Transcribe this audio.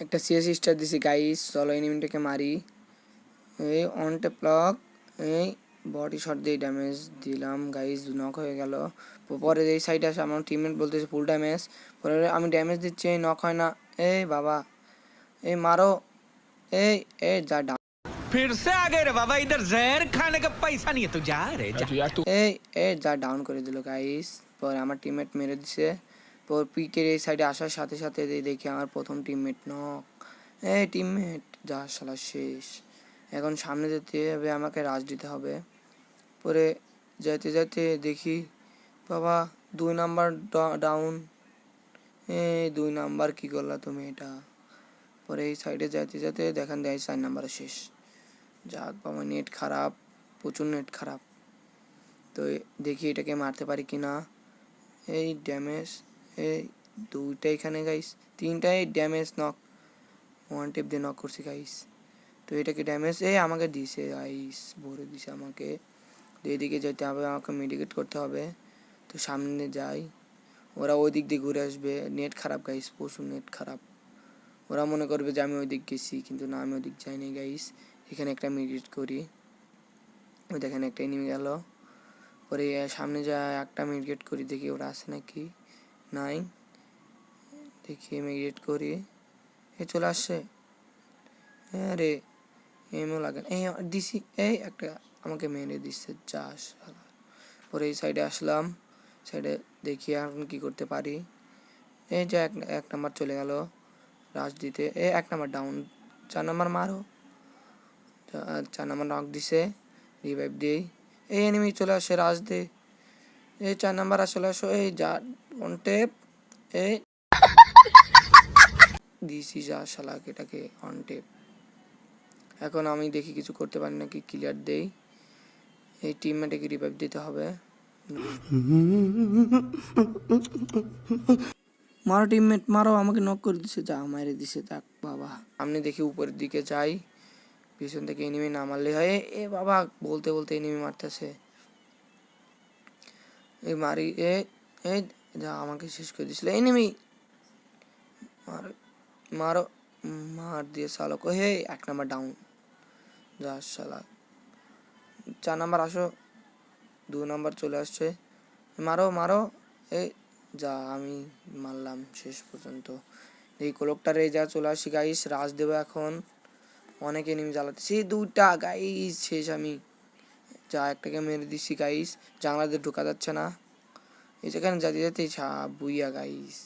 একটা CS star দিছি guys, চলো এনিমিটাকে মারি। এই অন ট্যাপ ব্লক, এই বডি শট দিয়ে ড্যামেজ দিলাম গাইস, নক হয়ে গেল। পরে এই সাইডে আসে আমার টিমমেট বলতেছে ফুল ড্যামেজ, পরে আমি ড্যামেজ দিচ্ছি, নক হয় না। এই বাবা, এই মারো, এই এই যা ডাউন। फिर से आ गए रे बाबा, इधर जहर खाने का पैसा नहीं है तो जा रे जा। এই এই যা ডাউন করে দিল গাইস। পরে আমার টিমমেট মেরে দিছে। পর পিকের এই সাইডে আসার সাথে সাথে দেখি আমার প্রথম টিমমেট নক। এই টিমমেট যা শালা শেষ। এখন সামনে যেতে হবে, আমাকে রাশ দিতে হবে। পরে যেতে যেতে দেখি বাবা 2 নাম্বার ডাউন। এই 2 নাম্বার কী করলা তুমি এটা? পরে এই সাইডে যেতে যেতে দেখেন দেয় 4 নাম্বারে শেষ। যাক বাবা, নেট খারাপ, প্রচুর নেট খারাপ। তো দেখি এটাকে মারতে পারি কি না। এই ড্যামেজ, এই 2টা এখানে গাইস, 3টাই ড্যামেজ, নক, 1 টেপ দিয়ে নক করছি গাইস। তো এটাকে ড্যামেজ আমাকে দিছে গাইস, ভরে দিছে আমাকে। তো এদিকে যেতে হবে, আমাকে মেডিকেট করতে হবে। তো সামনে যাই, ওরা ওই দিক দিয়ে ঘুরে আসবে। নেট খারাপ গাইস, প্রচুর নেট খারাপ। ওরা মনে করবে যে আমি ওই দিক গেছি, কিন্তু না, আমি ওই দিক যাইনি গাইস। এখানে একটা মেডিকেট করি। ওই দেখেন একটা এনিমি গেল। পরে সামনে যা একটা মেডিকেট করি, দেখি ওরা আসে নাকি, নাই। দেখি মেডিকেট করি, চলে আসছে। হ্যাঁ রে, এমও লাগে, দিছি, এই একটা আমাকে মেরে দিচ্ছে যা শালা। পরে এই সাইডে আসলাম, সাইডে দেখি এখন কি করতে পারি। এই যে 1 নাম্বার চলে গেল রাশ দিতে। 1 নাম্বার ডাউন, 4 নাম্বার মারো। 4 নাম্বার নক দিছে, রিভাইভ দিই। এই এনিমি চলে আসে, রাশ দে। এই 4 নাম্বার আসলে আসো, এই যা অন টেপ, এই দিছি যা শালাকে, এটাকে অন টেপ। এখন আমি দেখি কিছু করতে পারি নাকি, ক্লিয়ার দেই। এই টিমমেটকে রিভাইভ দিতে হবে। মারো টিমমেট মারো, আমাকে নক করে দিছে, যা মারে দিছে, যাক বাবা। সামনে দেখি উপরের দিকে যাই, পিছন থেকে এনিমি না মারলে হয়। এ বাবা, বলতে বলতে এনিমি মারতেছে। এই মারি, এই যা আমাকে শেষ করে দিছিল এনিমি। মারো মারো, মার দিয়ে শালাকে। 1 নাম্বার ডাউন, যা শালা। 4 নাম্বার আসো, 2 নাম্বার চলে আসছে, মারো মারো। এই যা আমি মারলাম শেষ পর্যন্ত। এই কোলকটারে যা চলে আসি গাইস, রাজ দেবো এখন। অনেক এনিমি জ্বালাতেছি, 2টা গাইস শেষ আমি। যা একটাকে মেরে দিচ্ছি গাইস, জানলা দিয়ে ঢোকা যাচ্ছে না। এই যেখানে যেতে যেতে বুইয়া গাইস।